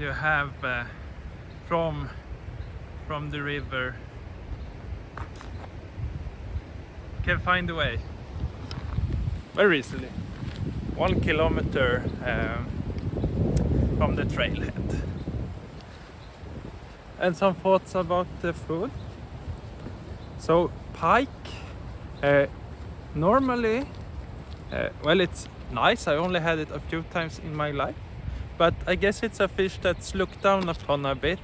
you have from the river. You can find the way very easily. 1 kilometer from the trailhead. And some thoughts about the food. So pike, normally, well, it's nice. I only had it a few times in my life, but I guess it's a fish that's looked down upon a bit,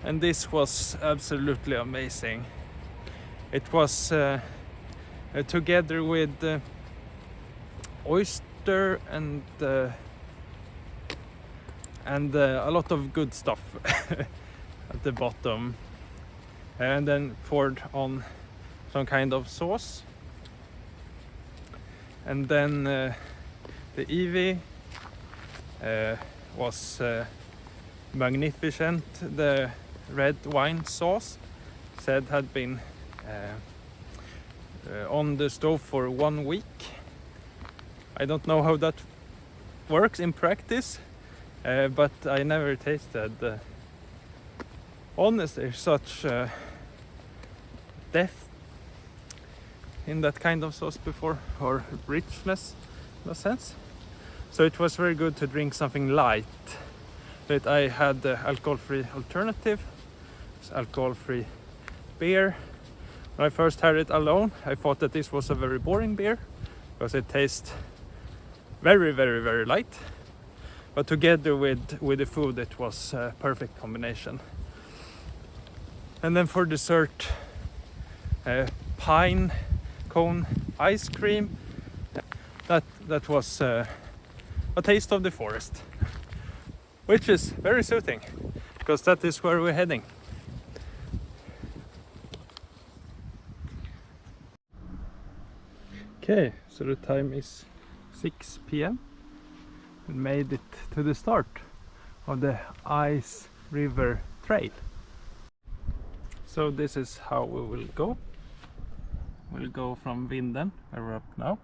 and this was absolutely amazing. It was together with oyster and a lot of good stuff at the bottom, and then poured on some kind of sauce. And then the Evie was magnificent. The red wine sauce said had been on the stove for 1 week. I don't know how that works in practice, but I never tasted honestly such depth in that kind of sauce before, or richness in a sense. So it was very good to drink something light. But I had the alcohol-free alternative, alcohol-free beer. When I first had it alone, I thought that this was a very boring beer because it tastes very, very, very light. But together with the food, it was a perfect combination. And then for dessert, pine cone ice cream. That was a taste of the forest, which is very soothing because that is where we're heading. Okay, so the time is 6 p.m. We made it to the start of the Ice River Trail. So this is how we will go. We'll go from Vindeln, where we're up now,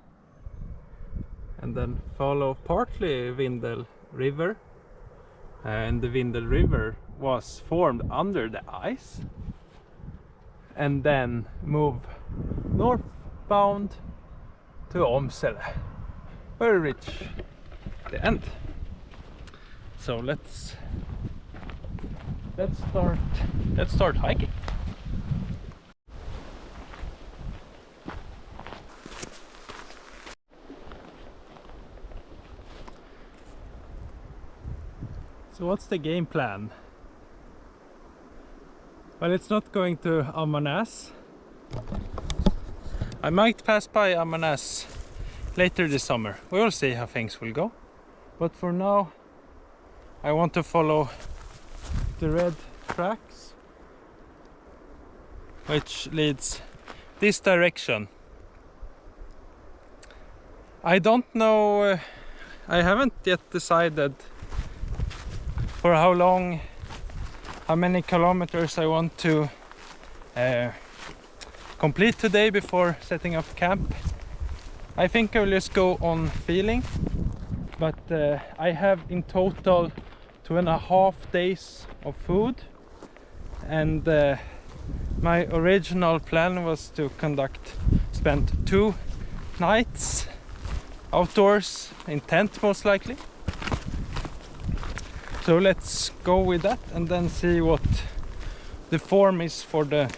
and then follow partly Vindel River. And the Vindel River was formed under the ice, and then move northbound to Isälvsleden, where we reach the end. So let's start hiking. So what's the game plan? Well, it's not going to Ammarnäs. I might pass by Ammarnäs later this summer. We will see how things will go. But for now, I want to follow the red tracks, which leads this direction. I don't know, I haven't yet decided for how long, how many kilometers I want to complete today before setting up camp. I think I will just go on feeling, but I have in total 2.5 days of food, and my original plan was to spend 2 nights outdoors in tent most likely. So let's go with that and then see what the form is for the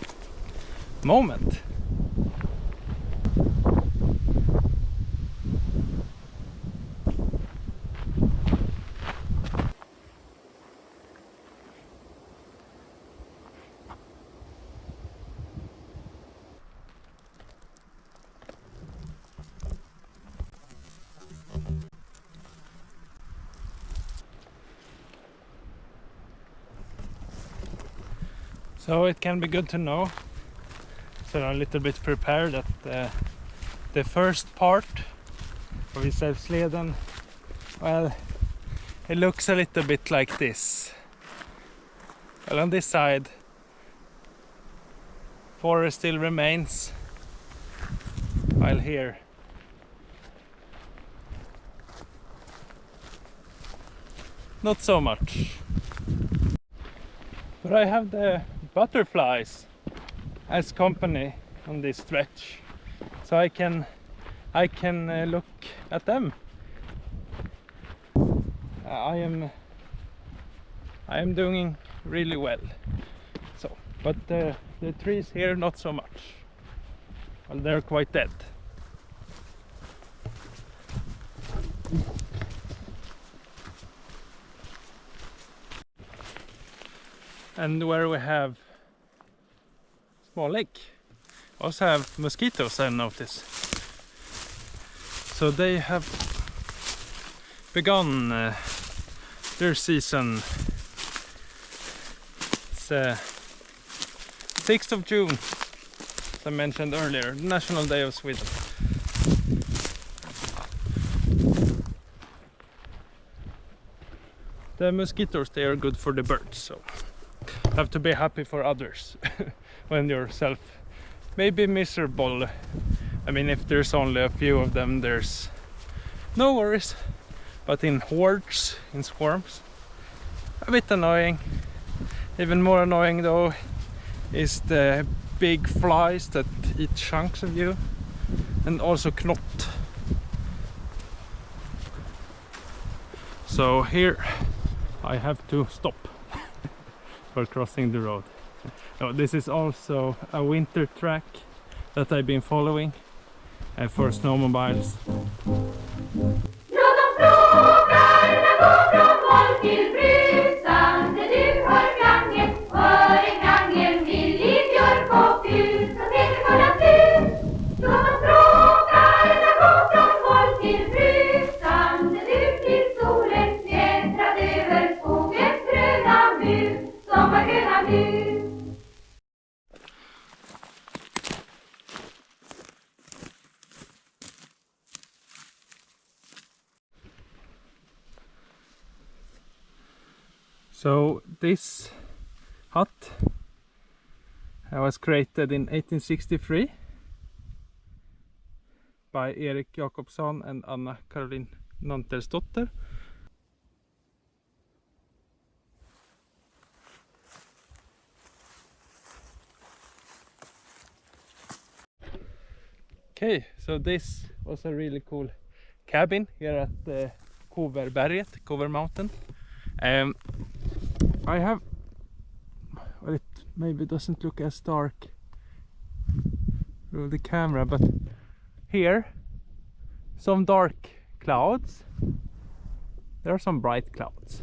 moment. So it can be good to know, so I'm a little bit prepared, that the first part of Isälvsleden, well, it looks a little bit like this. Well, on this side, forest still remains, while here not so much. But I have the butterflies as company on this stretch, so I can look at them. I am doing really well. So, but the trees here not so much. Well, they're quite dead. And where we have small lake, also have mosquitoes, I noticed. So they have begun their season. It's 6th of June, as I mentioned earlier, National Day of Sweden. The mosquitoes, they are good for the birds, so have to be happy for others when yourself may be miserable. I mean, if there's only a few of them, there's no worries, but in hordes, in swarms, a bit annoying. Even more annoying though is the big flies that eat chunks of you, and also knot. So here I have to stop for crossing the road. Oh, this is also a winter track that I've been following for snowmobiles. Någon frågar när går från boll till brusande. Du hör en gangel, villig björk och ful som heter för natur. Någon frågar när går från boll till brusande. Du till solen fjättrad över skogens gröna mur, sommargröna mur. So this hut was created in 1863 by Erik Jakobsson and Anna Caroline Nantersdotter. Okay, so this was a really cool cabin here at the Kover Mountain. I have, well, it maybe doesn't look as dark through the camera, but here some dark clouds, there are some bright clouds.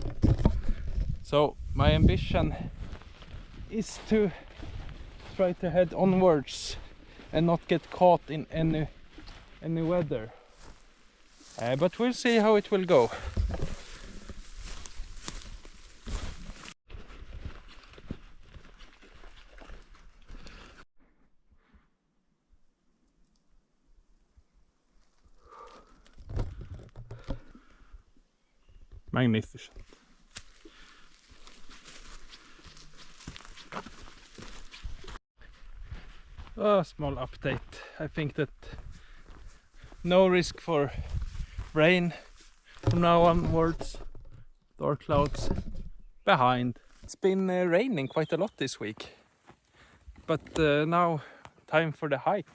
So my ambition is to try to head onwards and not get caught in any weather, but we'll see how it will go. Magnificent. A small update. I think that no risk for rain from now onwards. Dark clouds behind. It's been raining quite a lot this week, but now time for the hike.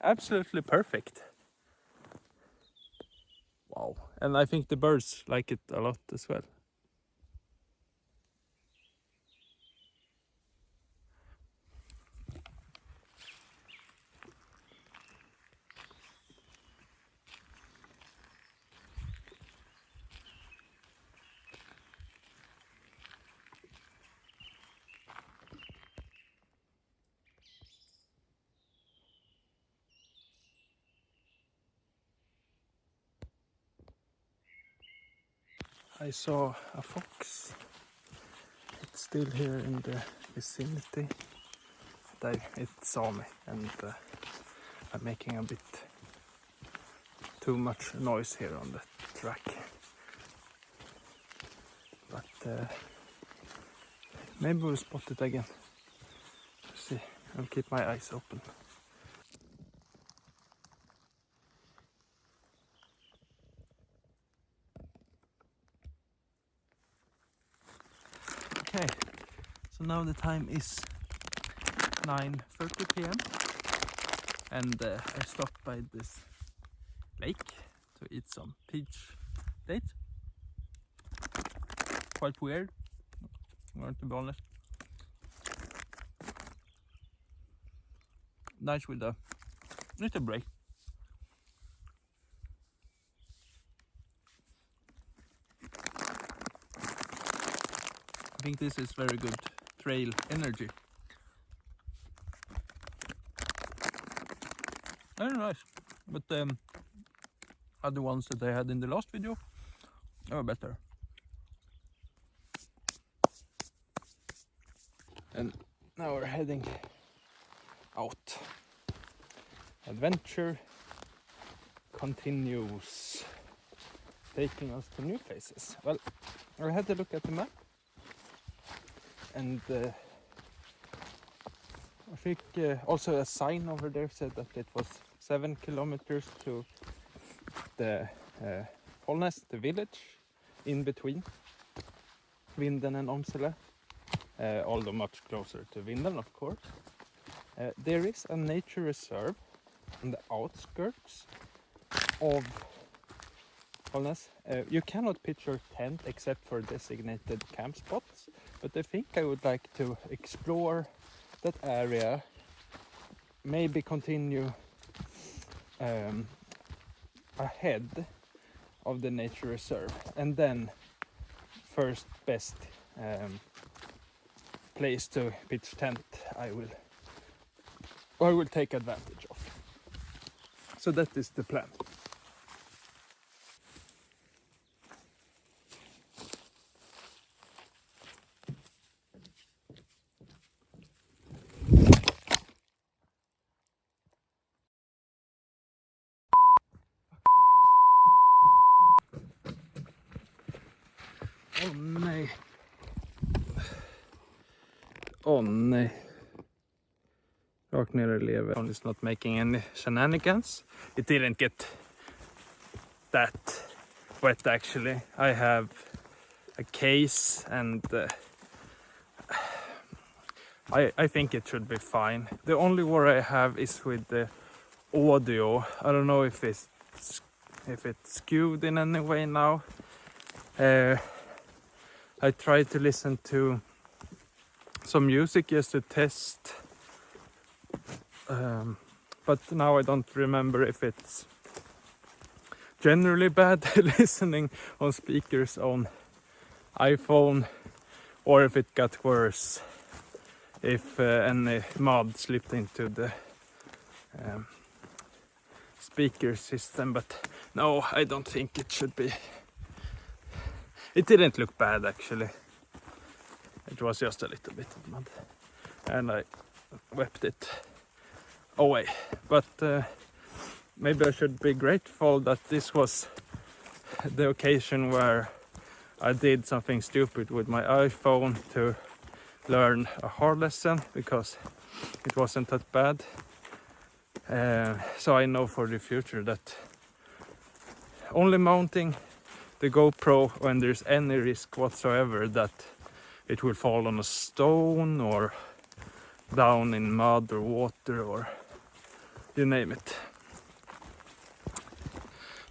Absolutely perfect. Wow, and I think the birds like it a lot as well. I saw a fox. It's still here in the vicinity. It saw me, and I'm making a bit too much noise here on the track. But maybe we'll spot it again. Let's see. I'll keep my eyes open. Okay, so now the time is 9:30 p.m. and I stopped by this lake to eat some peach dates. Quite weird, to be honest. Nice with a little break. I think this is very good trail energy. Very nice, but other ones that I had in the last video are better. And now we're heading out. Adventure continues, taking us to new places. Well, I had to look at the map, and I think also a sign over there said that it was 7 kilometers to the Holnäs, the village in between Vindeln and Isälvsleden, although much closer to Vindeln, of course. There is a nature reserve on the outskirts of Holnäs. You cannot pitch your tent except for designated camp spots, but I think I would like to explore that area, maybe continue ahead of the nature reserve, and then first best place to pitch tent I will take advantage of. So that is the plan. Åh nej. Åh nej. Rakt ner i lever. It's not making any shenanigans. It didn't get that wet actually. I have a case and I think it should be fine. The only worry I have is with the audio. I don't know if it's skewed in any way now. I tried to listen to some music just to test, but now I don't remember if it's generally bad listening on speakers on iPhone, or if it got worse if any mud slipped into the speaker system. But no, I don't think it should be. It didn't look bad actually. It was just a little bit of mud, and I wept it away. But maybe I should be grateful that this was the occasion where I did something stupid with my iPhone to learn a hard lesson, because it wasn't that bad. So I know for the future that only mounting the GoPro when there's any risk whatsoever that it will fall on a stone or down in mud or water or you name it.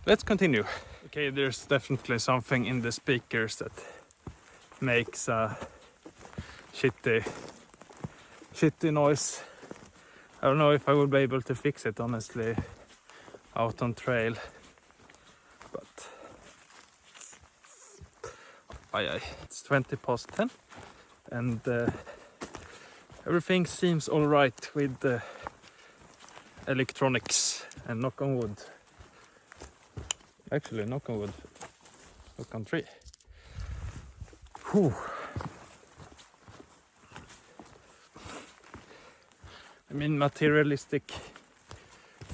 Let's continue. Okay, there's definitely something in the speakers that makes a shitty noise. I don't know if I will be able to fix it honestly out on trail, but it's 10:20 and everything seems all right with the electronics, and knock on wood. Actually, knock on wood, knock on tree. Whew. I mean, materialistic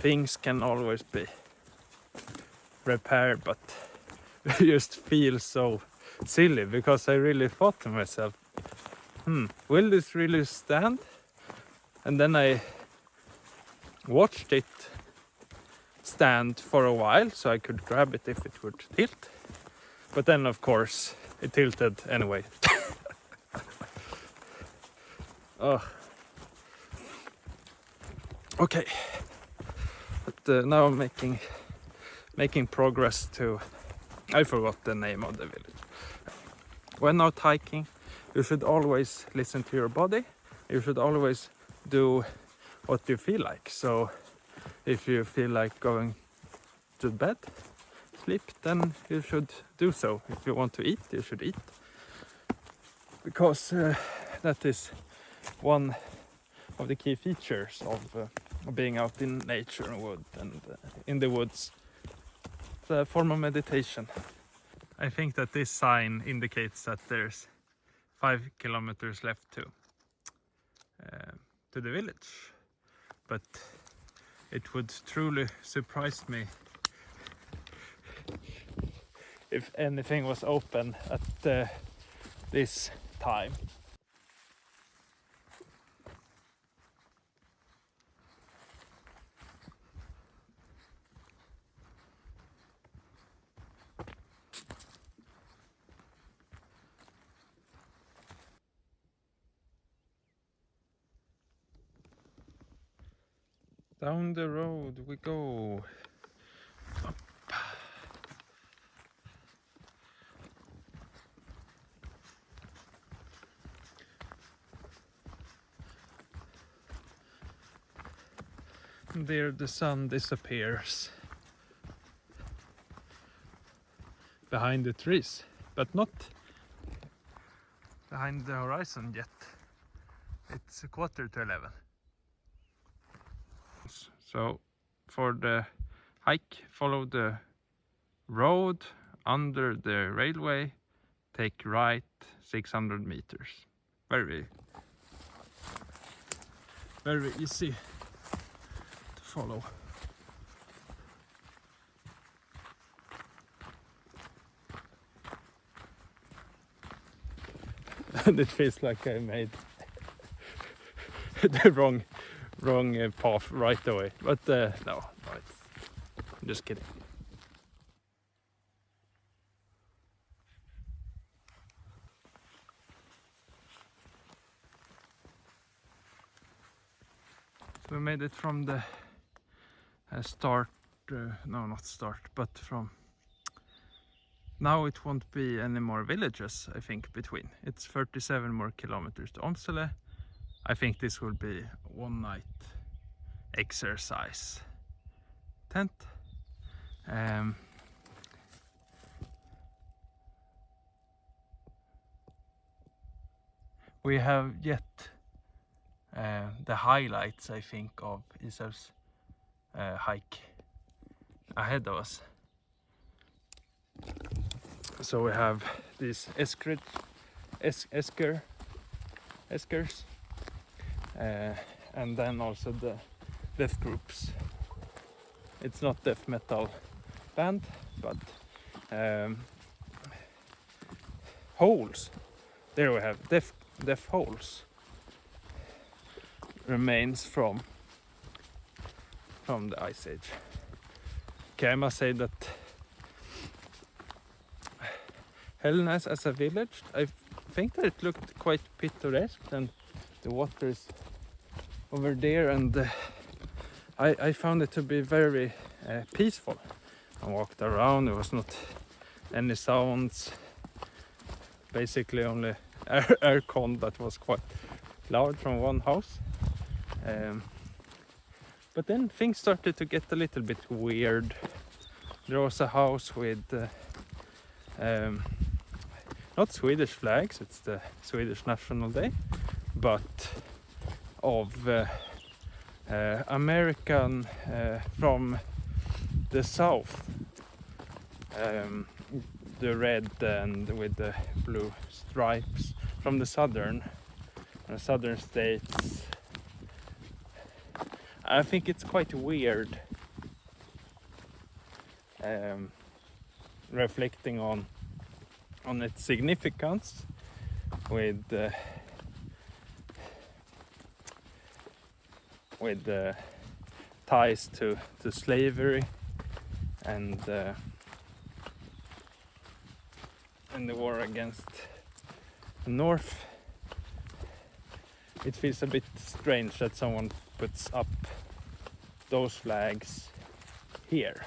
things can always be repaired, but I just feel so silly, because I really thought to myself, will this really stand? And then I watched it stand for a while so I could grab it if it would tilt, but then of course it tilted anyway. Ugh. Okay, but now I'm making progress to. I forgot the name of the village. When out hiking, you should always listen to your body. You should always do what you feel like. So if you feel like going to bed, sleep, then you should do so. If you want to eat, you should eat. Because that is one of the key features of being out in nature and wood and in the woods. It's a form of meditation. I think that this sign indicates that there's 5 kilometers left to the village, but it would truly surprise me if anything was open at this time. Down the road we go. Up. And there the sun disappears behind the trees, but not behind the horizon yet. It's 11:15. So for the hike, follow the road under the railway, take right 600 meters. Very easy to follow. And it feels like I made the wrong path right away, but no, I'm just kidding. So we made it from the start, no, not start, but from now it won't be any more villages, I think, between. It's 37 more kilometers to Åmsele. I think this will be one night exercise tent. We have yet the highlights, I think, of Isälvs hike ahead of us. So we have these eskers, and then also the death groups. It's not death metal band, but holes. There we have death holes. Remains from the Ice Age. Okay, I must say that Hällnäs as a village, I think that it looked quite picturesque, and the water is over there, and I found it to be very peaceful. I walked around, there was not any sounds, basically only air con that was quite loud from one house. But then things started to get a little bit weird. There was a house with not Swedish flags, it's the Swedish National Day, but of American from the south, the red and with the blue stripes from the southern states. I think it's quite weird, reflecting on its significance with ties to slavery and the war against the North. it feels a bit strange that someone puts up those flags here.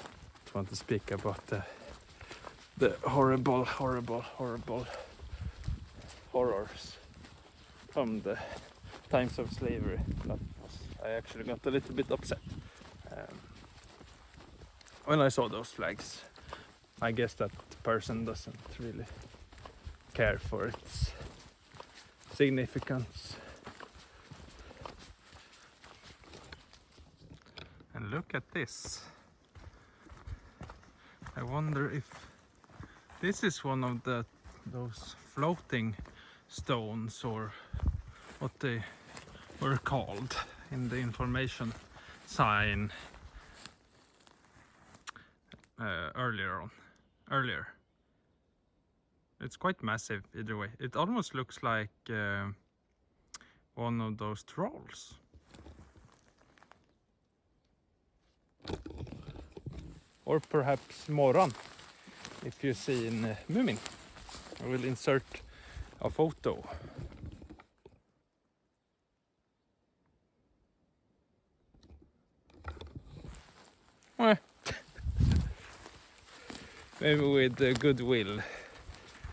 I want to speak about the horrible horrors from the times of slavery. I actually got a little bit upset when I saw those flags. I guess that person doesn't really care for its significance. And look at this. I wonder if this is one of those floating stones, or what they were called in the information sign earlier. It's quite massive either way. It almost looks like one of those trolls. Or perhaps moran, if you see in Mumin. I will insert a photo. Maybe with goodwill.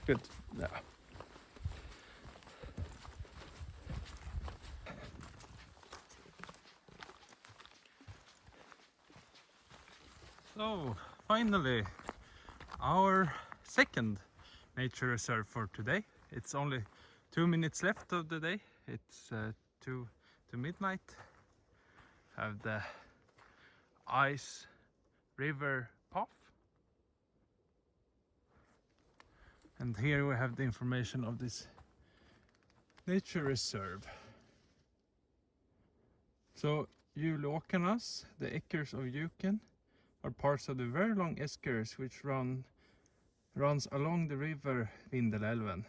Good. No. So finally, our second nature reserve for today. It's only 2 minutes left of the day. It's 2 to midnight. Have the ice river path. And here we have the information of this nature reserve. So Julåkarnas, the acres of Juken, are parts of the very long eskers which runs along the river Vindeln.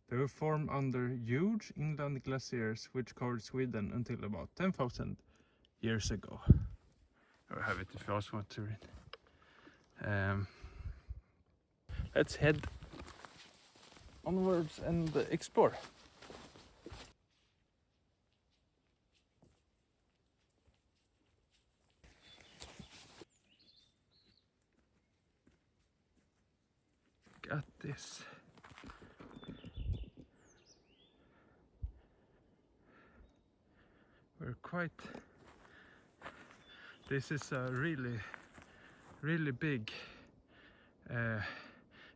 They were formed under huge inland glaciers which covered Sweden until about 10,000 years ago. I have it if you also want to read. Let's head onwards and explore. Look at this. This is a really big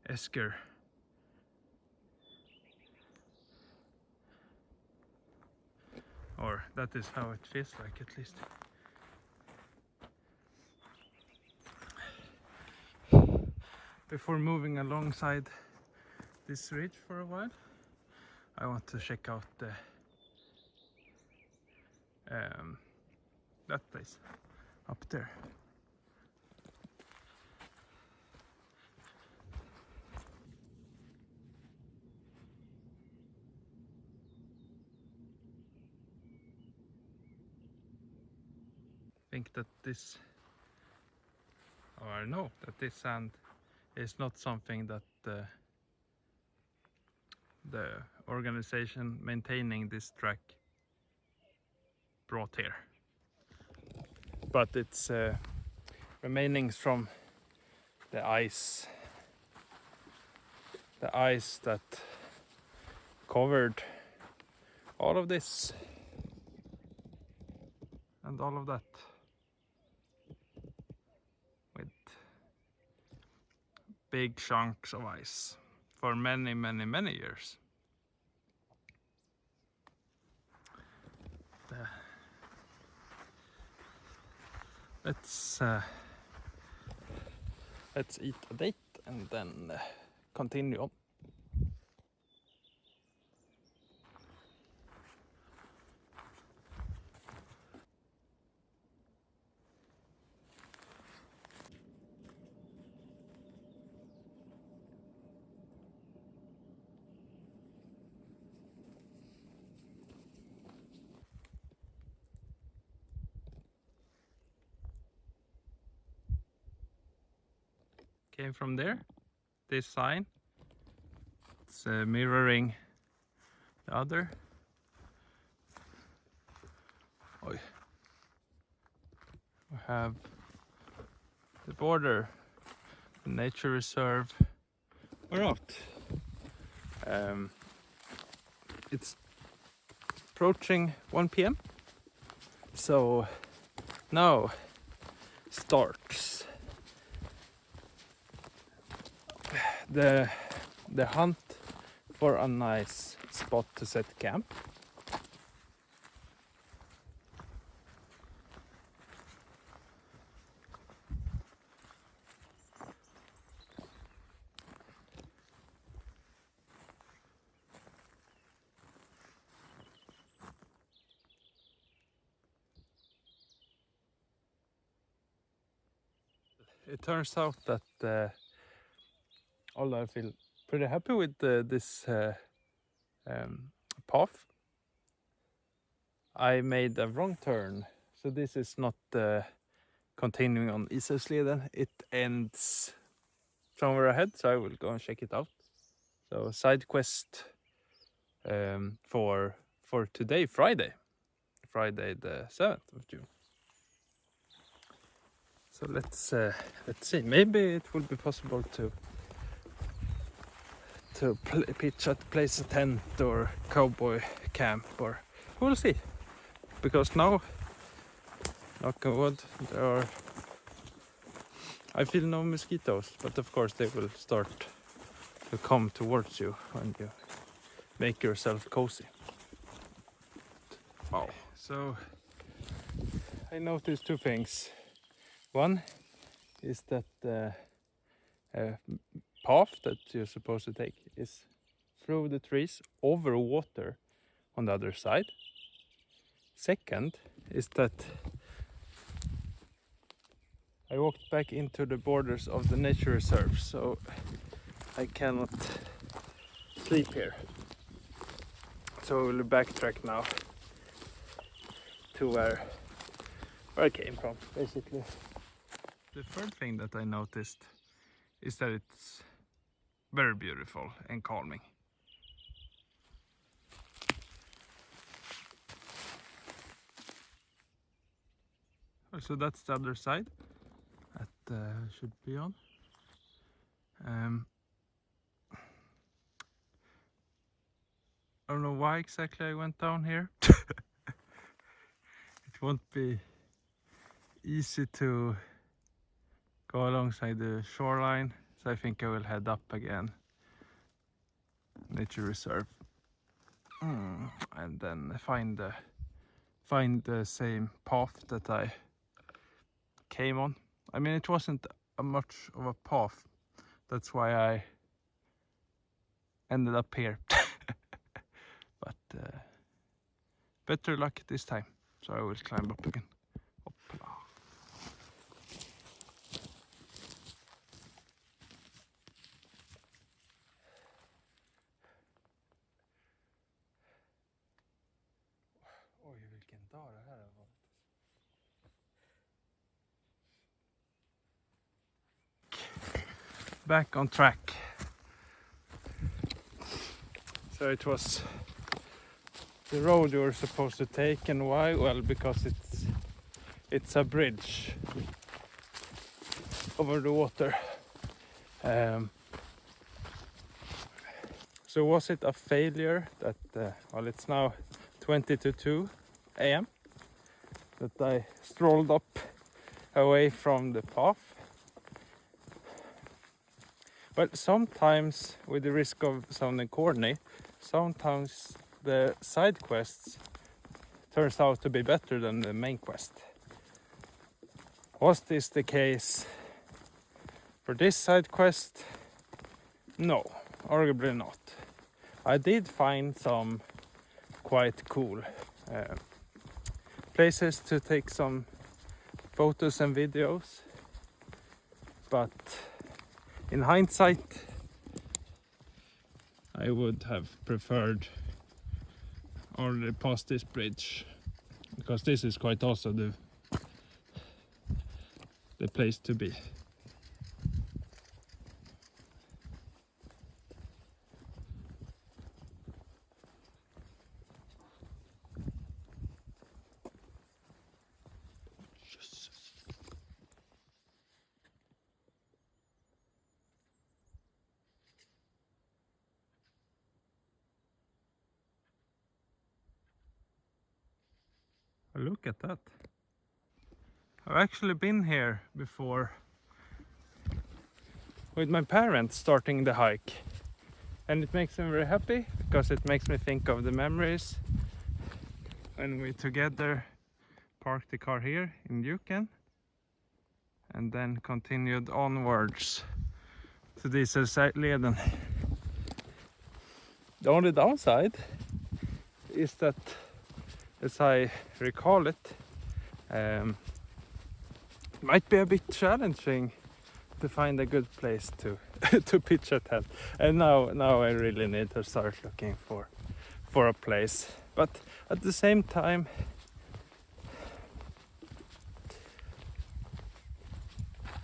esker. Or that is how it feels like, at least. Before moving alongside this ridge for a while, I want to check out that place up there. I think that this, or I know that this sand is not something that the organization maintaining this track brought here, but it's remainings from the ice that covered all of this and all of that with big chunks of ice for many years. Let's eat a date and then continue on. Came from there, this sign, it's mirroring the other We have the border, the nature reserve. We're out. It's approaching 1 p.m. So now starts the hunt for a nice spot to set camp. It turns out that although I feel pretty happy with this path, I made a wrong turn. So this is not continuing on Isälvsleden. It ends somewhere ahead, so I will go and check it out. So side quest for today, Friday the 7th of June. So let's see. Maybe it will be possible to place a tent or cowboy camp, or we'll see. Because now, knock on wood, I feel no mosquitoes, but of course they will start to come towards you when you make yourself cozy. Wow. So I noticed two things. One is that the path that you're supposed to take is through the trees over water on the other side. Second is that I walked back into the borders of the nature reserve, so I cannot sleep here. So we'll backtrack now to where I came from, basically. The third thing that I noticed is that it's very beautiful and calming. So that's the other side that should be on. I don't know why exactly I went down here. It won't be easy to go alongside the shoreline, so I think I will head up again, nature reserve, and then find the same path that I came on. I mean, it wasn't much of a path, that's why I ended up here. But better luck this time, so I will climb up again. Hoppla. Oj, vilken dag det här har varit. Back on track. So it was the road you were supposed to take, and why? Well, because it's a bridge over the water. So was it a failure that, well, it's now 20 to 2 a.m. that I strolled up away from the path? Well, sometimes, with the risk of sounding corny, sometimes the side quests turns out to be better than the main quest. Was this the case for this side quest? No, arguably not. I did find some quite cool places to take some photos and videos, but in hindsight I would have preferred already past this bridge, because this is quite also the place to be. Look at that. I've actually been here before with my parents starting the hike, and it makes me very happy because it makes me think of the memories when we together parked the car here in Vindeln and then continued onwards to the Isälvsleden. The only downside is that, as I recall it, might be a bit challenging to find a good place to to pitch a tent. And now I really need to start looking for a place. But at the same time,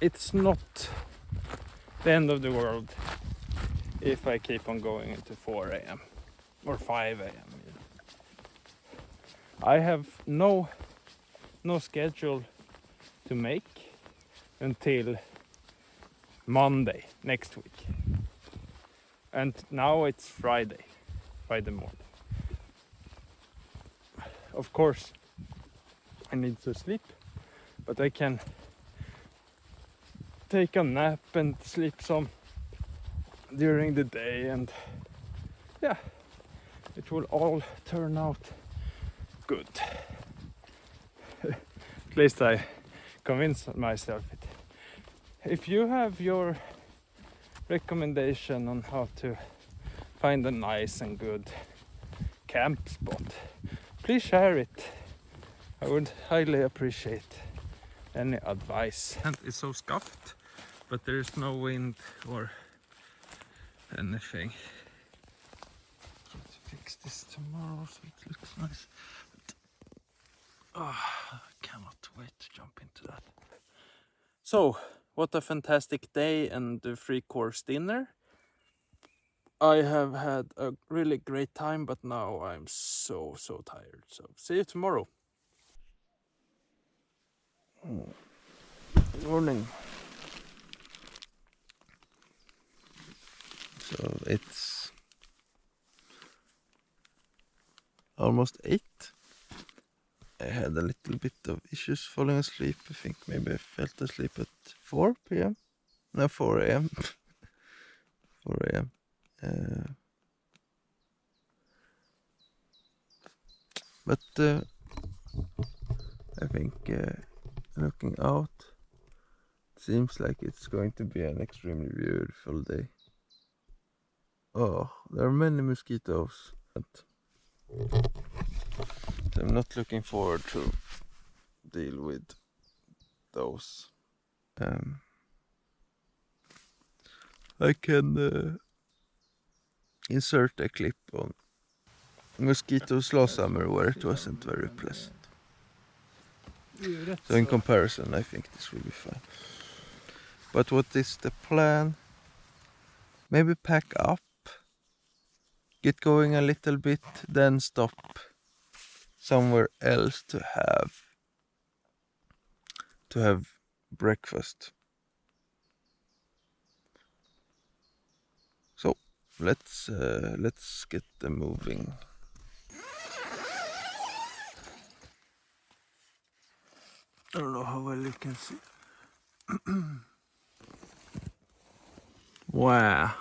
it's not the end of the world if I keep on going into 4 a.m. or 5 a.m. I have no schedule to make until Monday next week, and now it's Friday morning. Of course I need to sleep, but I can take a nap and sleep some during the day, and yeah, it will all turn out good. At least I convince myself it. If you have your recommendation on how to find a nice and good camp spot, please share it. I would highly appreciate any advice. And it's so scuffed, but there is no wind or anything. Try to fix this tomorrow so it looks nice. But, I cannot wait to jump into that. So, what a fantastic day and the 3-course dinner. I have had a really great time, but now I'm so tired. So, see you tomorrow. Good morning. So it's almost 8. I had a little bit of issues falling asleep. I think maybe I fell asleep at 4 p.m. No, 4 a.m. 4 a.m. But I think looking out, it seems like it's going to be an extremely beautiful day. Oh, there are many mosquitoes. I'm not looking forward to deal with those. I can insert a clip on mosquitoes last summer where it wasn't very pleasant. So in comparison, I think this will be fine. But what is the plan? Maybe pack up, get going a little bit, then stop somewhere else to have breakfast. So let's get them moving. I don't know how well you can see. Wow.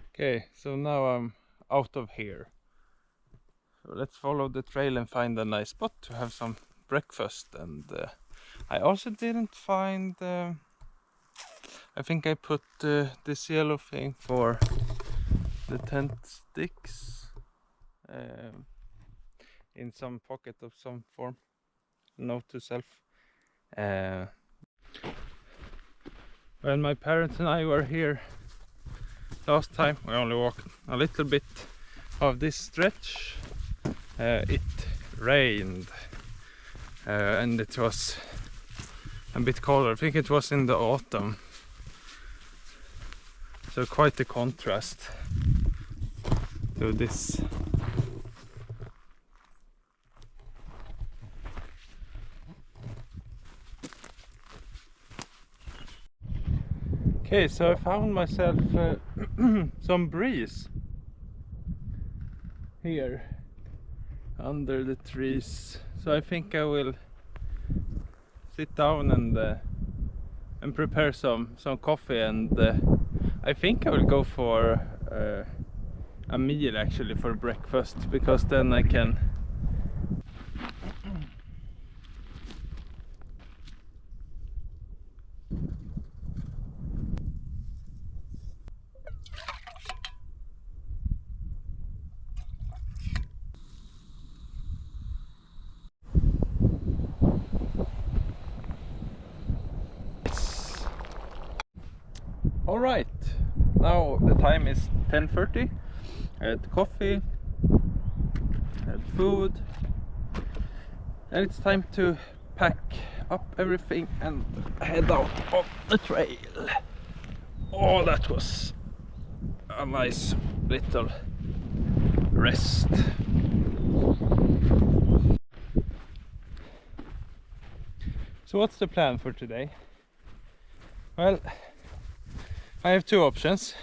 Okay, so now I'm out of here. So let's follow the trail and find a nice spot to have some breakfast. And I also didn't find... I think I put this yellow thing for the tent sticks in some pocket of some form. Note to self. When my parents and I were here last time, we only walked a little bit of this stretch. It rained and it was a bit colder. I think it was in the autumn. So quite a contrast to this. Okay, so I found myself some breeze. here under the trees. So I think I will sit down and prepare some coffee, and I think I will go for a meal actually for breakfast, because then I can Alright, now the time is 10:30. I had coffee, I had food, and it's time to pack up everything and head out on the trail. Oh, that was a nice little rest. So what's the plan for today? Well, I have two options.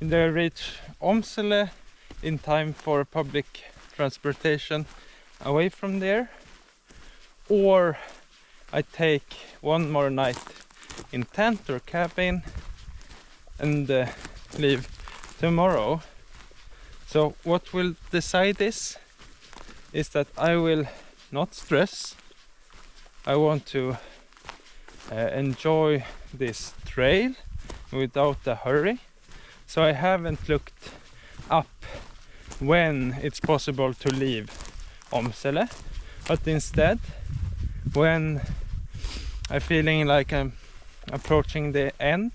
Either reach Åmsele in time for public transportation away from there, or I take one more night in tent or cabin and leave tomorrow. So what will decide this is that I will not stress. I want to enjoy this trail without a hurry. So I haven't looked up when it's possible to leave Åmsele, but instead, when I'm feeling like I'm approaching the end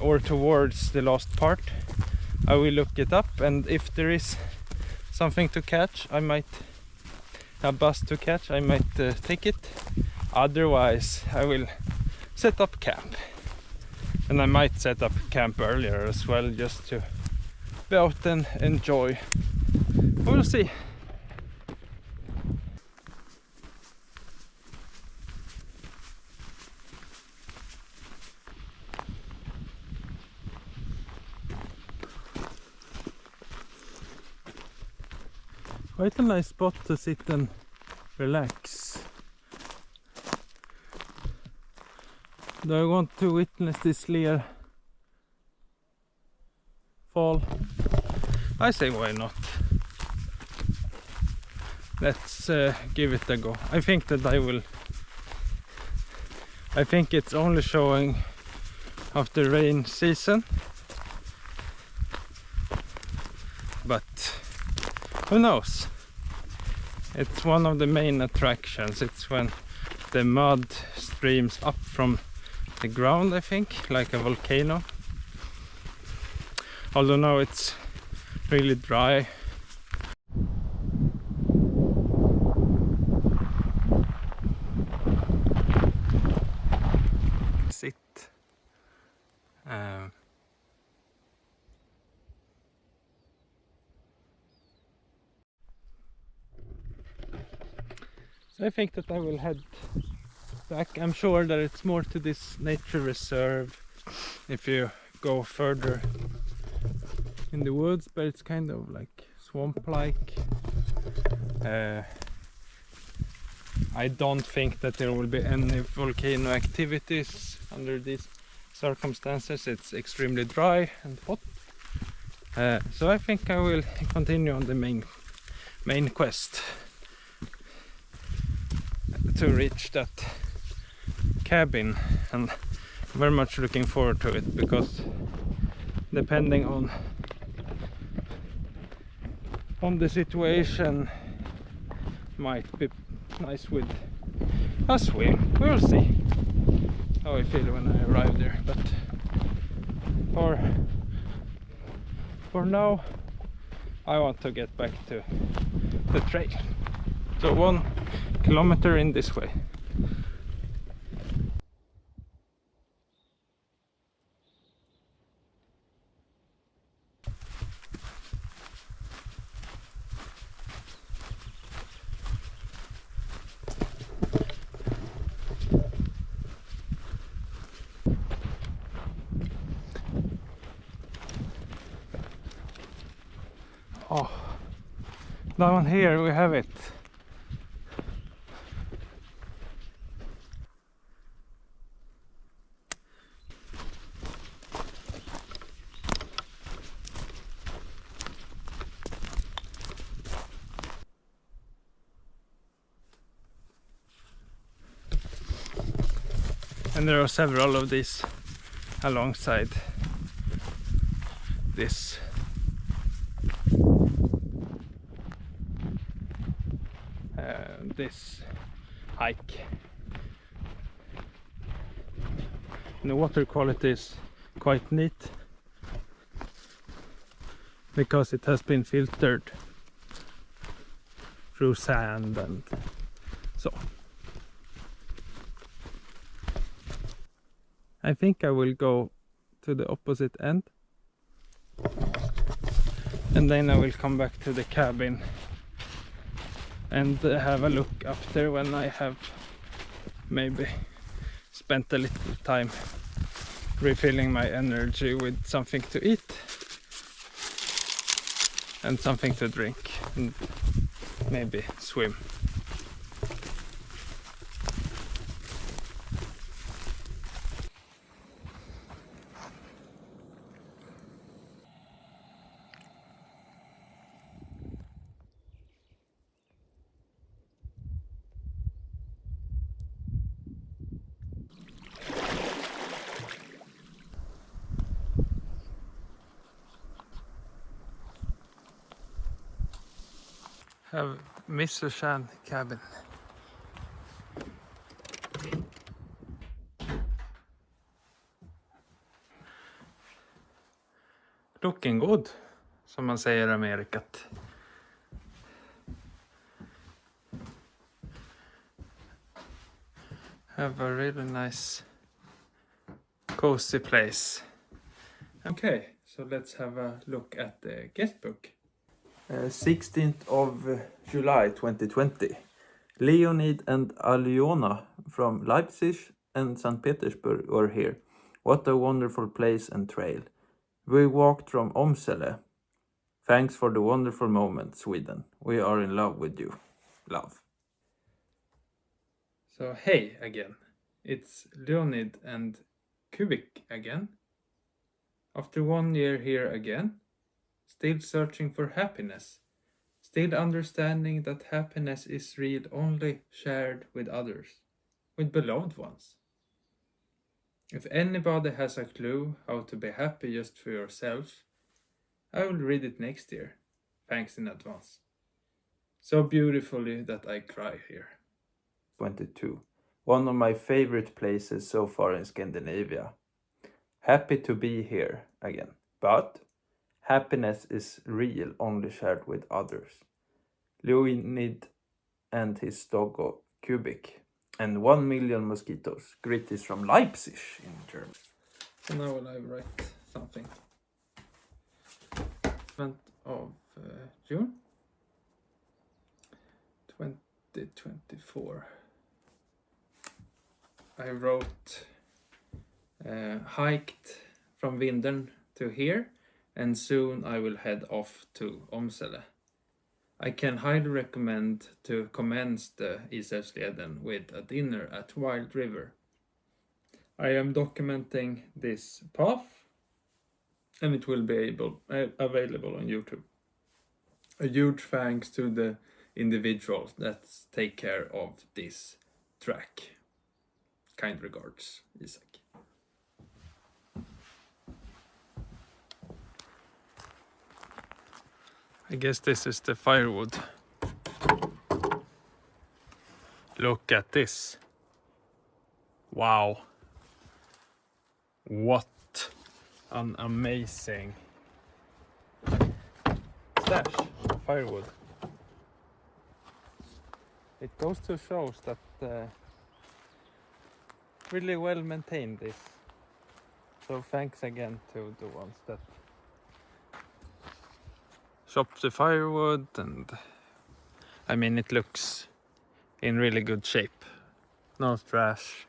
or towards the last part, I will look it up, and if there is something to catch, I might, a bus to catch, I might take it. Otherwise I will set up camp, and I might set up camp earlier as well, just to be out and enjoy. We'll see. Quite a nice spot to sit and relax. Do I want to witness this Lear fall? I say why not. Let's give it a go. I think that I will. I think it's only showing after rain season, but who knows? It's one of the main attractions. It's when the mud streams up from the ground, I think, like a volcano. Although now it's really dry. Sit. So I think that I will head back. I'm sure that it's more to this nature reserve if you go further in the woods, but it's kind of like swamp-like. I don't think that there will be any volcano activities under these circumstances. It's extremely dry and hot. So I think I will continue on the main quest to reach that cabin, and I'm very much looking forward to it, because depending on the situation, might be nice with a swim. We'll see how I feel when I arrive there, but for now I want to get back to the trail. So 1 kilometer in this way. Oh, down here we have it. And there are several of these alongside this. This hike. And the water quality is quite neat because it has been filtered through sand and so. I think I will go to the opposite end and then I will come back to the cabin and have a look after when I have maybe spent a little time refilling my energy with something to eat and something to drink and maybe swim. Have Mr. Shan cabin. Looking good, som man säger i Amerikat. Have a really nice cozy place. Okay, so let's have a look at the guest book. 16th of July 2020. Leonid and Alyona from Leipzig and St. Petersburg were here. What a wonderful place and trail. We walked from Omsele. Thanks for the wonderful moment, Sweden. We are in love with you. Love. So hey again. It's Leonid and Kubik again. After 1 year here again. Still searching for happiness. Still understanding that happiness is real only shared with others. With beloved ones. If anybody has a clue how to be happy just for yourself, I will read it next year. Thanks in advance. So beautifully that I cry here. 22. One of my favorite places so far in Scandinavia. Happy to be here again. But happiness is real only shared with others. Leonid and his doggo Kubik. And 1 million mosquitoes. Greetings from Leipzig in German. So now will I write something. 7th of June 2024. I wrote hiked from Vindeln to here and soon I will head off to Omsele. I can highly recommend to commence the Isälvsleden with a dinner at Wild River. I am documenting this path and it will be available on YouTube. A huge thanks to the individuals that take care of this track. Kind regards, Isaac. I guess this is the firewood. Look at this. Wow. What an amazing stash of firewood. It goes to show that really well maintained this. So thanks again to the ones that chop the firewood, and I mean it looks in really good shape. No trash.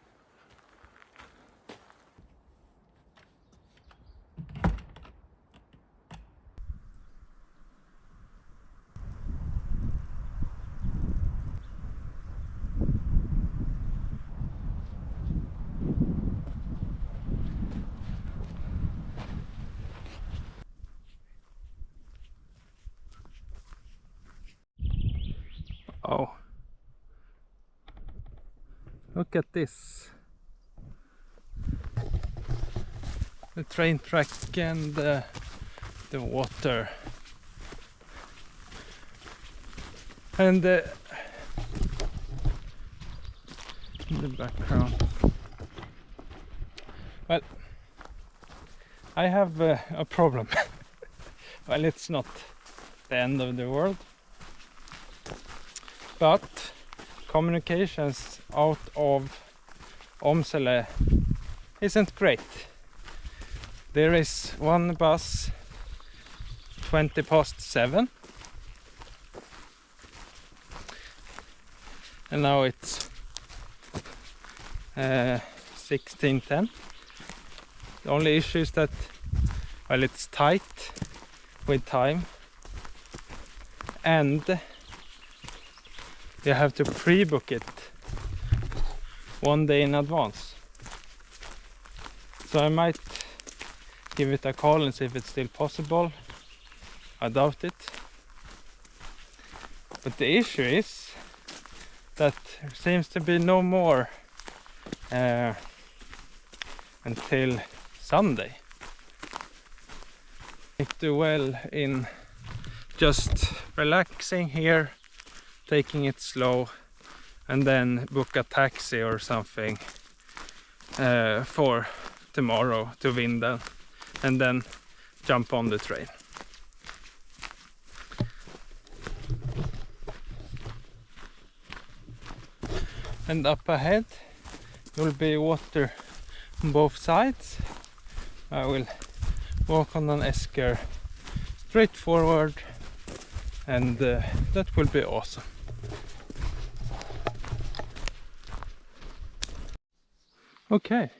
Wow. Look at this. The train track and the water. And in the background. Well, I have a problem. Well, it's not the end of the world, but communications out of Omsele isn't great. There is one bus 7:20, and now it's 16:10. The only issue is that, well, it's tight with time, and you have to pre-book it 1 day in advance. So I might give it a call and see if it's still possible. I doubt it. But the issue is that there seems to be no more until Sunday. I do well in just relaxing here, taking it slow, and then book a taxi or something for tomorrow to Vindeln, and then jump on the train. And up ahead will be water on both sides. I will walk on an esker straight forward, and that will be awesome. Okay,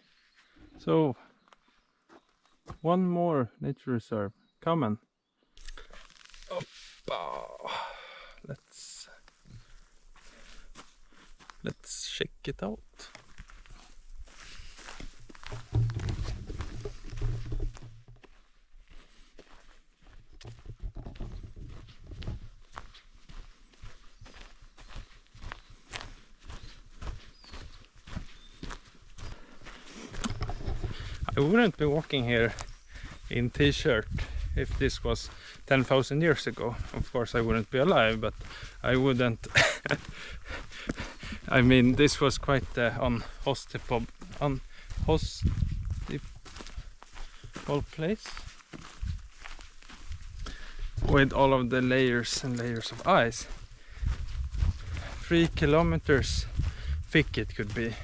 so one more nature reserve coming. Let's check it out. I wouldn't be walking here in t-shirt if this was 10,000 years ago. Of course I wouldn't be alive, but I wouldn't. I mean, this was quite unhospitable place with all of the layers and layers of ice. 3 kilometers thick it could be.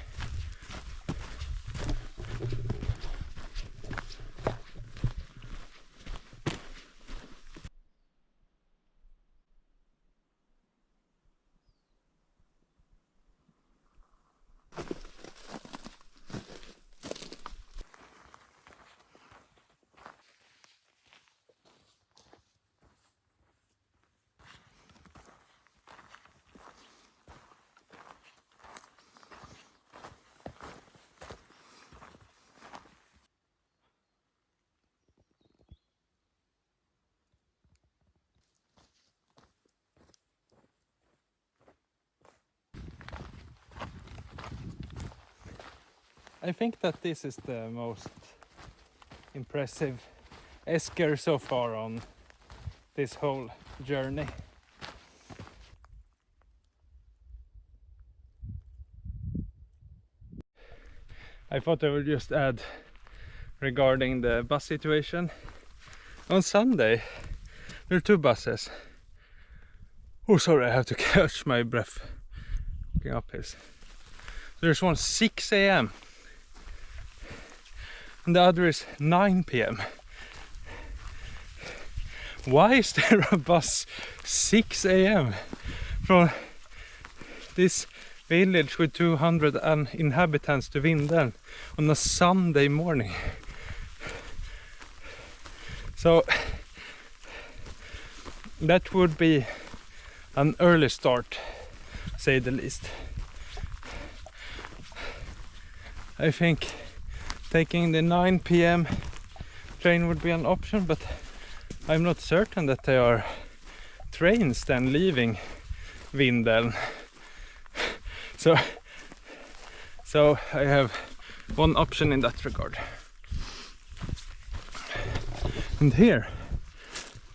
I think that this is the most impressive esker so far on this whole journey. I thought I would just add regarding the bus situation. On Sunday there are 2 buses. Oh, sorry, I have to catch my breath walking up hills. There's one 6 a.m. and the other is 9 p.m. Why is there a bus 6 a.m. from this village with 200 inhabitants to Vindeln on a Sunday morning? So that would be an early start, say the least. I think taking the 9 p.m. train would be an option, but I'm not certain that there are trains then leaving Vindeln. So I have one option in that regard. And here,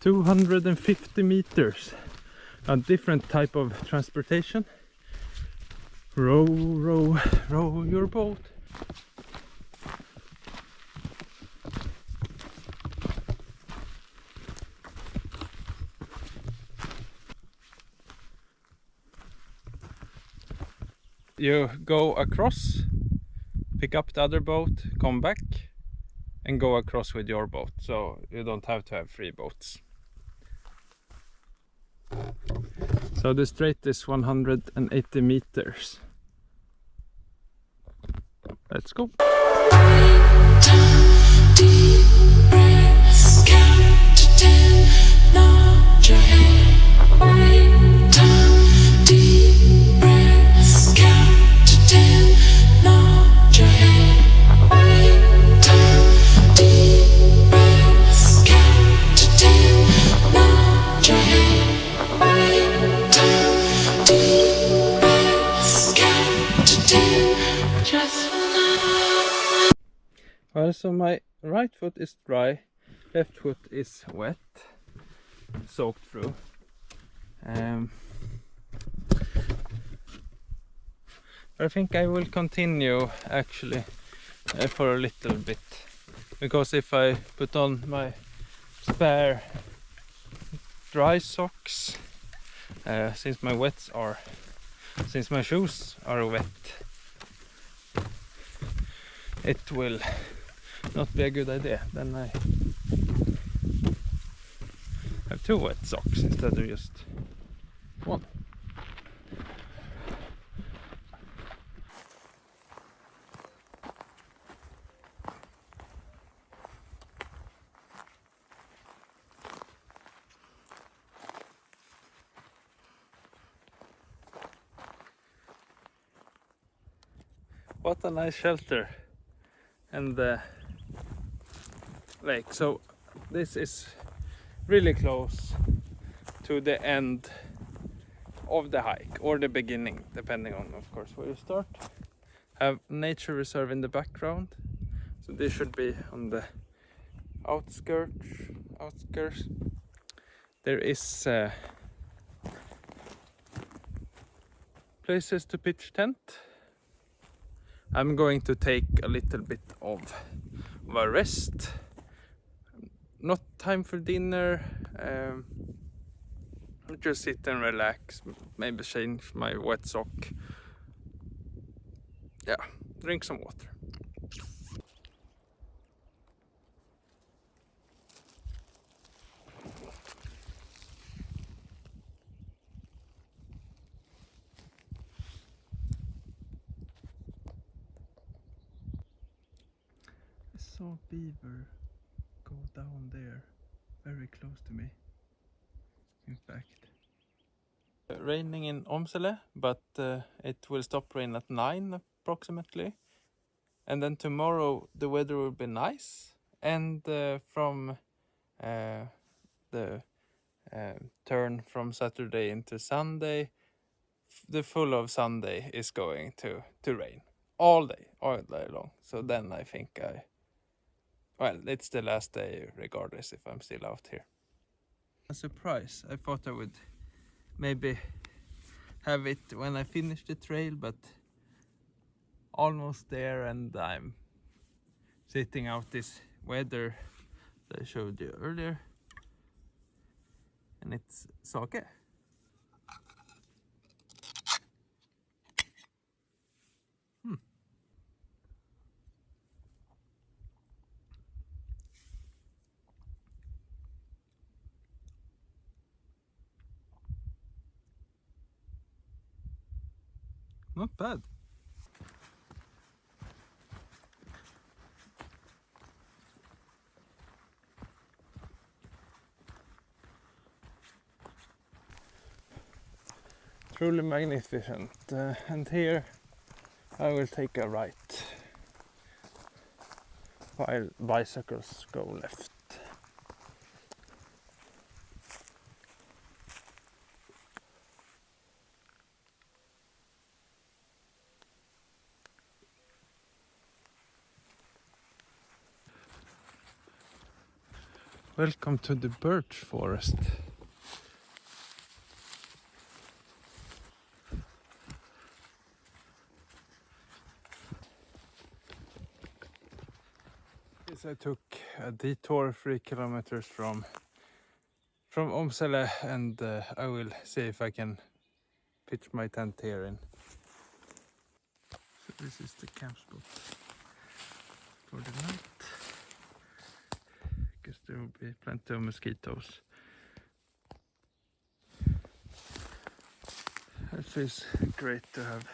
250 meters, a different type of transportation. Row, row, row your boat. You go across, pick up the other boat, come back and go across with your boat, so you don't have to have 3 boats. So the strait is 180 meters. Let's go. Well, so my right foot is dry, left foot is wet, soaked through. I think I will continue actually for a little bit, because if I put on my spare dry socks, since my shoes are wet, it will not be a good idea. Then I have 2 wet socks instead of just 1. What a nice shelter and the lake. So this is really close to the end of the hike, or the beginning, depending on of course where you start. Have nature reserve in the background, so this should be on the outskirts. There is places to pitch tent. I'm going to take a little bit of a rest. Not time for dinner. Just sit and relax. Maybe change my wet sock. Yeah, drink some water. I saw beaver go down there, very close to me. In fact, raining in Omsele, but it will stop rain at 9 approximately, and then tomorrow the weather will be nice, and from the turn from Saturday into Sunday, the full of Sunday is going to rain all day long. So then I think it's the last day regardless if I'm still out here. A surprise. I thought I would maybe have it when I finish the trail, but almost there, and I'm sitting out this weather that I showed you earlier, and it's sake. Not bad. Truly magnificent. And here I will take a right while bicycles go left. Welcome to the birch forest. I took a detour 3 kilometers from Omsele, and I will see if I can pitch my tent here in. So this is the camp spot for the night. Because there will be plenty of mosquitoes. It feels great to have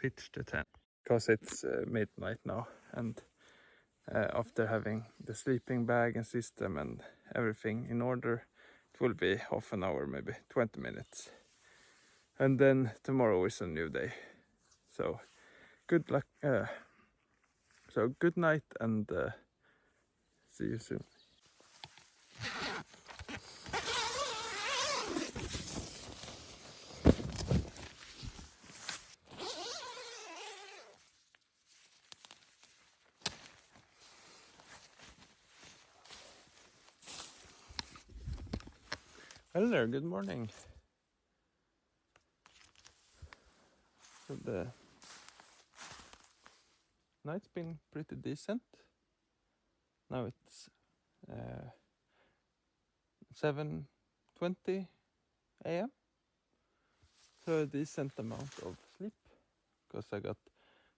pitched the tent. Because it's midnight now, and after having the sleeping bag and system and everything in order, it will be half an hour, maybe 20 minutes. And then tomorrow is a new day. So good luck. So good night, and see you soon. Hello there, good morning. So the night's been pretty decent. Now it's 7:20 a.m. So a decent amount of sleep, because I got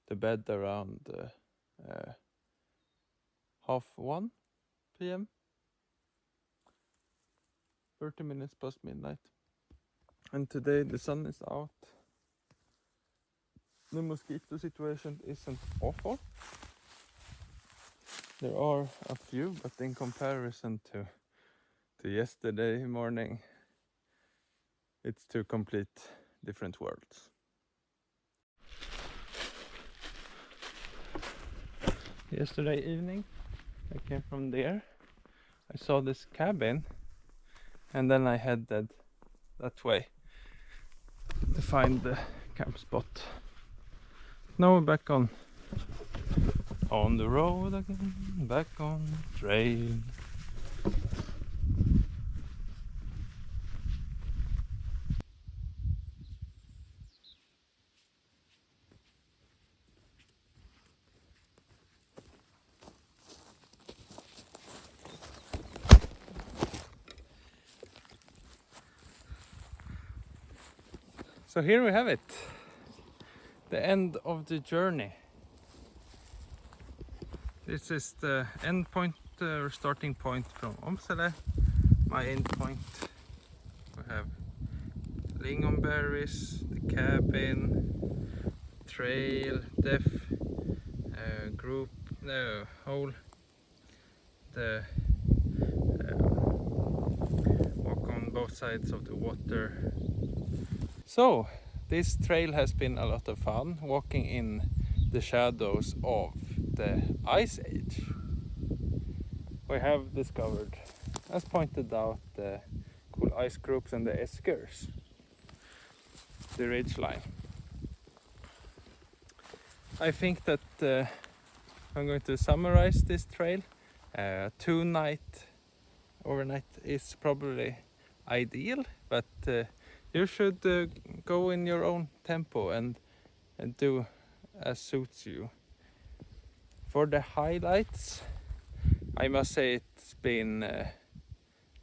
to bed around 1:30 p.m. 30 minutes past midnight. And today the sun is out. The mosquito situation isn't awful. There are a few, but in comparison to yesterday morning, it's two complete different worlds. Yesterday evening, I came from there. I saw this cabin, and then I headed that way to find the camp spot. Now we're back on the road again, back on the trail. So here we have it, the end of the journey. This is the end point or starting point from Omsele, my end point. We have lingonberries, the cabin, trail, group, hole, the walk on both sides of the water. So this trail has been a lot of fun, walking in the shadows of the Ice Age. We have discovered, as pointed out, the cool ice groups and the eskers, the ridgeline. I think that I'm going to summarize this trail. 2-night overnight is probably ideal, but you should go in your own tempo and do as suits you. For the highlights, I must say it's been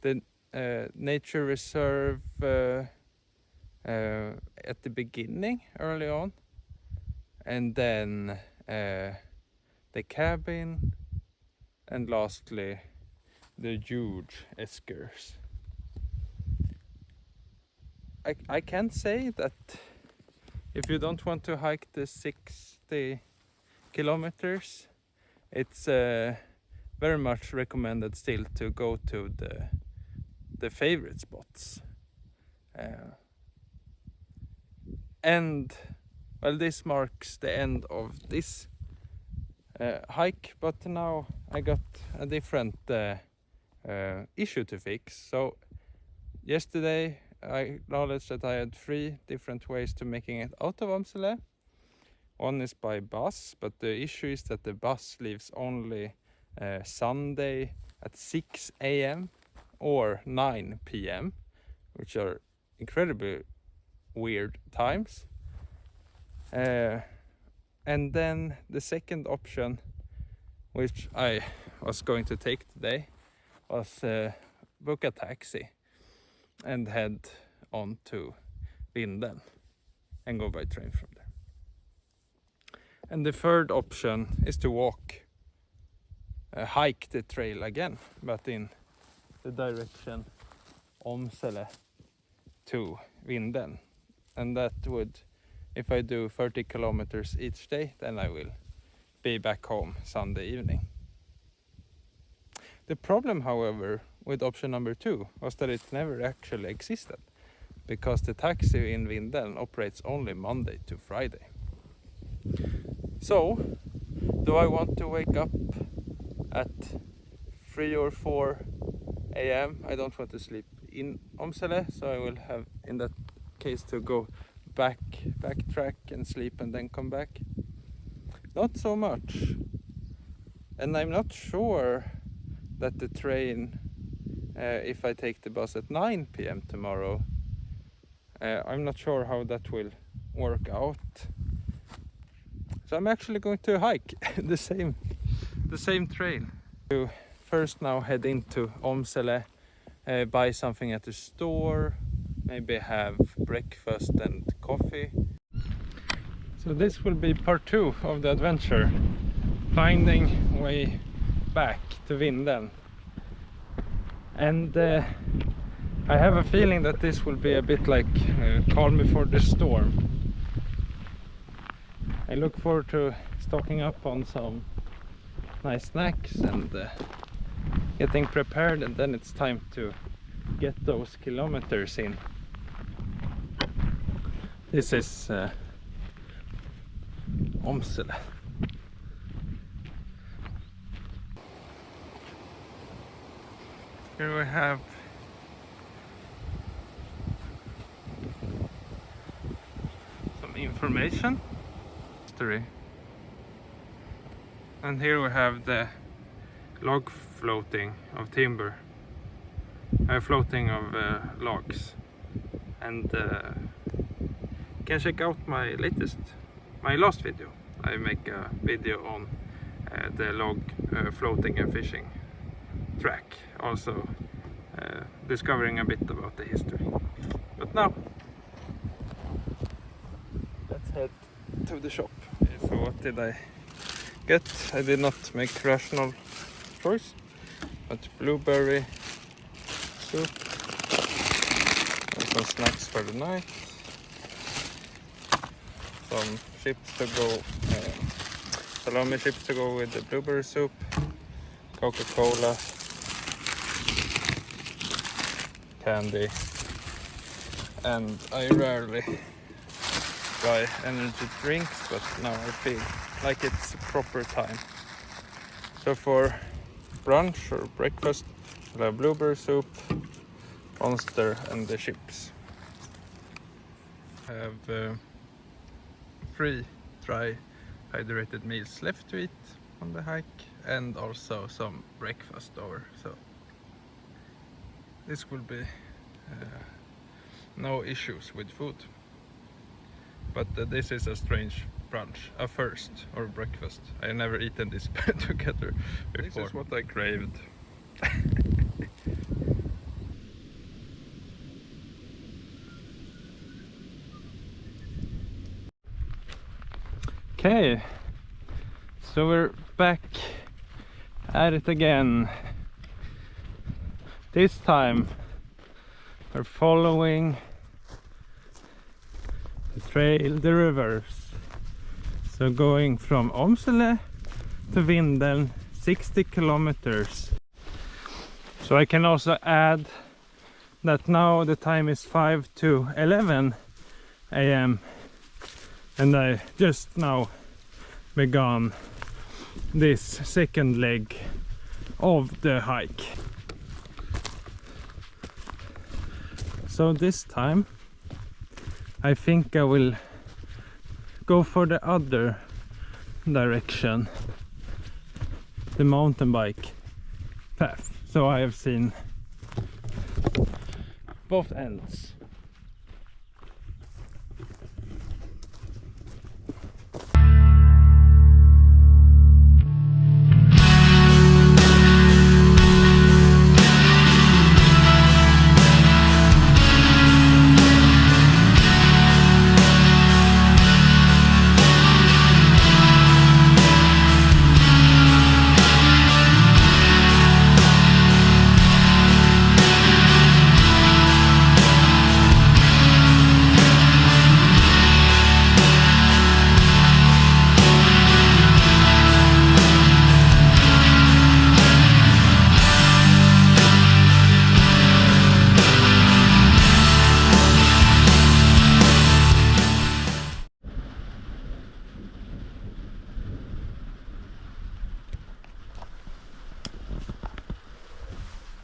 the nature reserve at the beginning, early on, and then the cabin, and lastly the huge eskers. I can say that if you don't want to hike the 60 kilometers, it's very much recommended still to go to the favorite spots. And well, this marks the end of this hike, but now I got a different issue to fix. So yesterday I acknowledged that I had 3 different ways to making it out of Omsele. One is by bus, but the issue is that the bus leaves only Sunday at 6 a.m. or 9 p.m., which are incredibly weird times. And then the second option, which I was going to take today, was book a taxi and head on to Vindeln and go by train from there. And the third option is to hike the trail again, but in the direction Omsele to Vindeln. And that would, if I do 30 kilometers each day, then I will be back home Sunday evening. The problem, however, with option number 2 was that it never actually existed, because the taxi in Vindeln operates only Monday to Friday. So, do I want to wake up at 3 or 4 a.m.? I don't want to sleep in Omsele, so I will have, in that case, to go backtrack and sleep and then come back. Not so much. And I'm not sure that the train, if I take the bus at 9 p.m. tomorrow, I'm not sure how that will work out. So I'm actually going to hike the same trail. To first now head into Omsele, buy something at the store, maybe have breakfast and coffee. So this will be part 2 of the adventure, finding way back to Vindeln. And I have a feeling that this will be a bit like calm before the storm. I look forward to stocking up on some nice snacks and getting prepared, and then it's time to get those kilometers in. This is Omsele. Here we have some information. And here we have the log floating of timber, floating of logs. And you can check out my last video. I make a video on the log floating and fishing track, also discovering a bit about the history. But now let's head to the shop. So what did I get? I did not make rational choice, but blueberry soup and some snacks for the night, some chips to go, salami chips to go with the blueberry soup, Coca-Cola, candy, and I rarely buy energy drinks, but now I feel like it's a proper time. So for brunch or breakfast, we'll have blueberry soup, Monster and the chips. I have 3 dry hydrated meals left to eat on the hike, and also some breakfast over, so this will be no issues with food. But this is a strange brunch, a first, or breakfast. I never eaten this together before. This is what I craved. Okay, so we're back at it again. This time we're following the trail, the reverse. So going from Omsele to Vindeln, 60 kilometers. So I can also add that now the time is 5 to 11 a.m. and I just now began this second leg of the hike. So this time I think I will go for the other direction, the mountain bike, path, so I have seen both ends.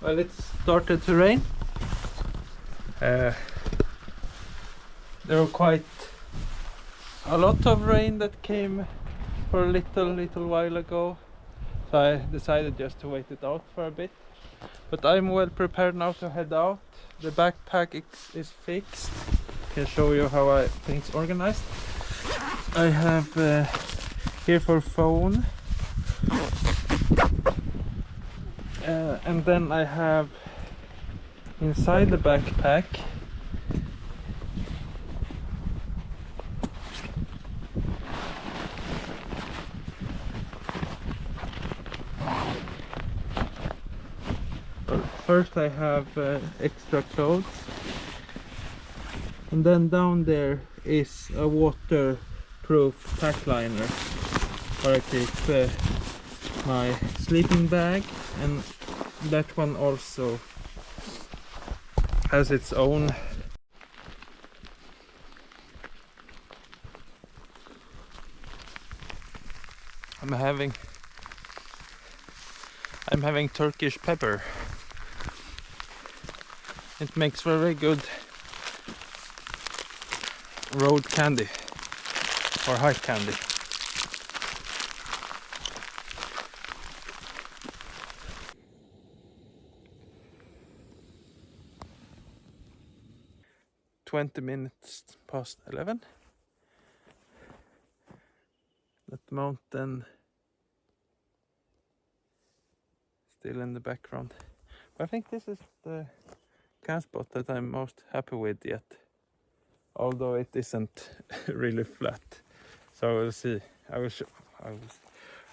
Well, it started to rain. There were quite a lot of rain that came for a little while ago, so I decided just to wait it out for a bit. But I'm well prepared now to head out. The backpack is fixed. Can show you how things organized. I have here for phone. And then I have inside the backpack first I have extra clothes, and then down there is a waterproof pack liner where I keep my sleeping bag, and that one also has its own I'm having Turkish pepper. It makes very good road candy or hike candy. .20 past 11. That mountain still in the background. But I think this is the camp spot that I'm most happy with yet, although it isn't really flat. So we'll see.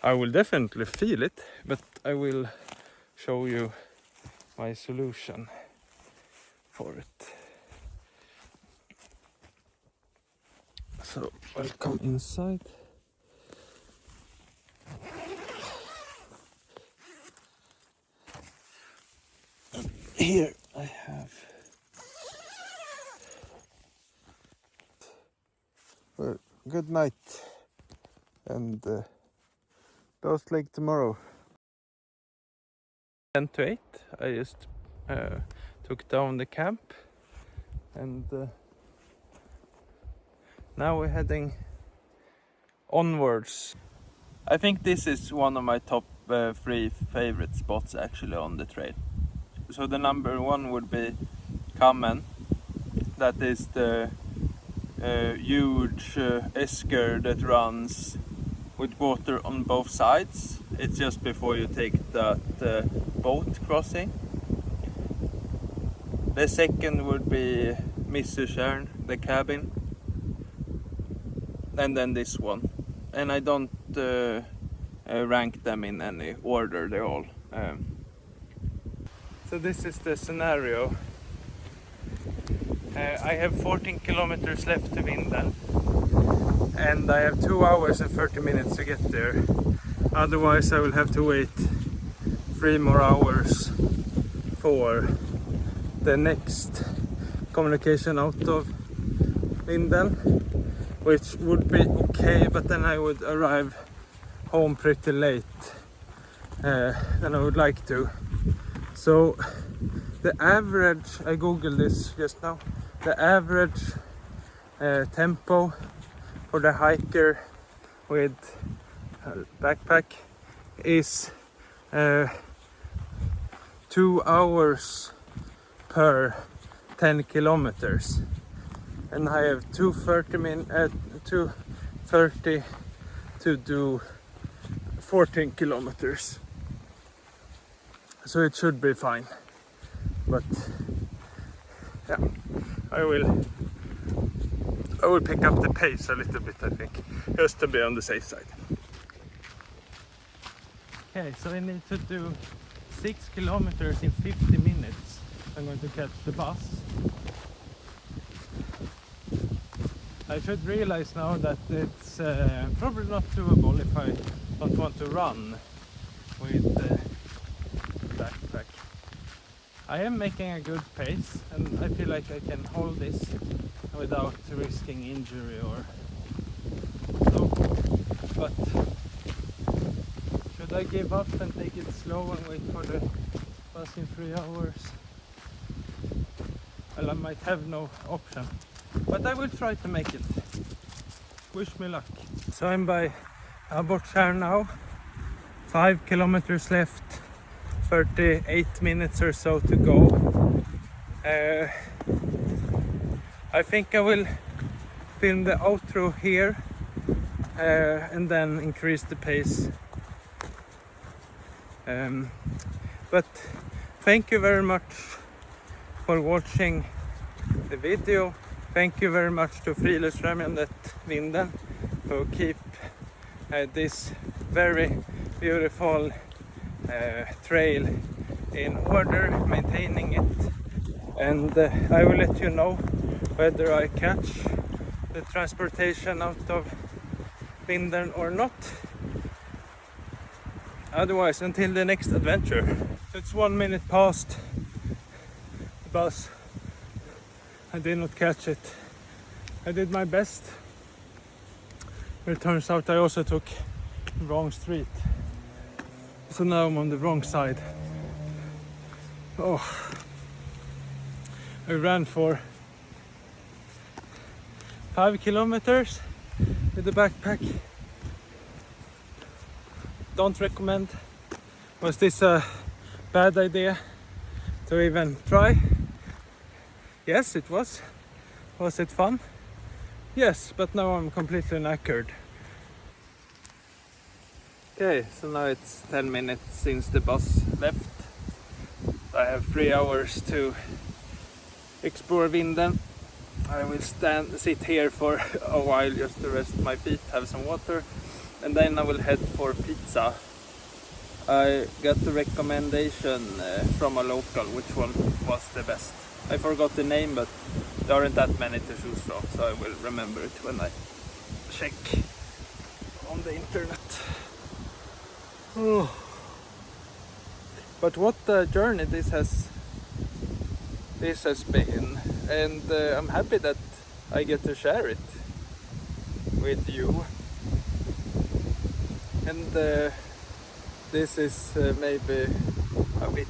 I will definitely feel it, but I will show you my solution for it. So welcome inside. And here I have well, good night, and close leg tomorrow. 10 to 8 I just took down the camp, and now we're heading onwards. I think this is one of my top 3 favorite spots actually on the trail. So the number 1 would be Kammen. That is the huge esker that runs with water on both sides. It's just before you take that boat crossing. The second would be Missetjärn, the cabin. And then this one. And I don't rank them in any order, they're all. So this is the scenario. I have 14 kilometers left to Vindeln, and I have 2 hours and 30 minutes to get there. Otherwise I will have to wait 3 more hours for the next communication out of Vindeln, which would be okay, but then I would arrive home pretty late than I would like to. So the average, I googled this just now, the average tempo for the hiker with a backpack is 2 hours per 10 kilometers, and I have 2:30 to do 14 kilometers, so it should be fine. But yeah, I will pick up the pace a little bit, I think, just to be on the safe side. Okay, so I need to do 6 kilometers in 50 minutes. I'm going to catch the bus. I should realize now that it's probably not doable if I don't want to run with the backpack. I am making a good pace, and I feel like I can hold this without risking injury or so. But should I give up and take it slow and wait for the bus in 3 hours? Well, I might have no option, but I will try to make it. Wish me luck. So I'm by Abortskär now. 5 kilometers left, 38 minutes or so to go. I think I will film the outro here and then increase the pace. But thank you very much for watching the video. Thank you very much to Frilufsfrämjandet Vindeln who keep this very beautiful trail in order, maintaining it. And I will let you know whether I catch the transportation out of Vindeln or not. Otherwise, until the next adventure. It's 1 minute past the bus. I did not catch it. I did my best. But it turns out I also took the wrong street. So now I'm on the wrong side. Oh, I ran for 5 kilometers with the backpack. Don't recommend. Was this a bad idea to even try? Yes, it was. Was it fun? Yes, but now I'm completely knackered. Okay, so now it's 10 minutes since the bus left. I have 3 hours to explore Vindeln. I will sit here for a while just to rest my feet, have some water, and then I will head for pizza. I got the recommendation from a local which one was the best. I forgot the name, but there aren't that many to choose from, so I will remember it when I check on the internet. Oh. But what a journey this has been, and I'm happy that I get to share it with you. And this is maybe a bit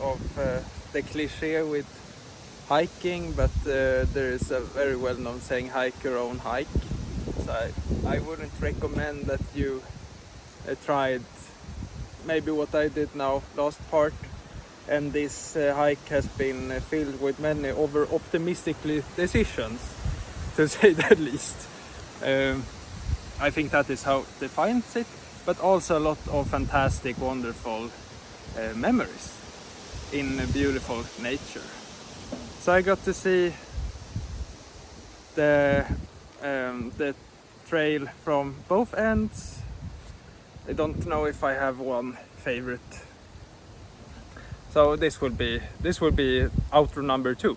of the cliche with hiking, but there is a very well-known saying, hike your own hike. So I wouldn't recommend that you tried maybe what I did now, last part, and this hike has been filled with many over-optimistic decisions, to say the least. I think that is how it defines it, but also a lot of fantastic, wonderful memories in beautiful nature. So I got to see the trail from both ends. I don't know if I have one favorite. So this will be outro number 2.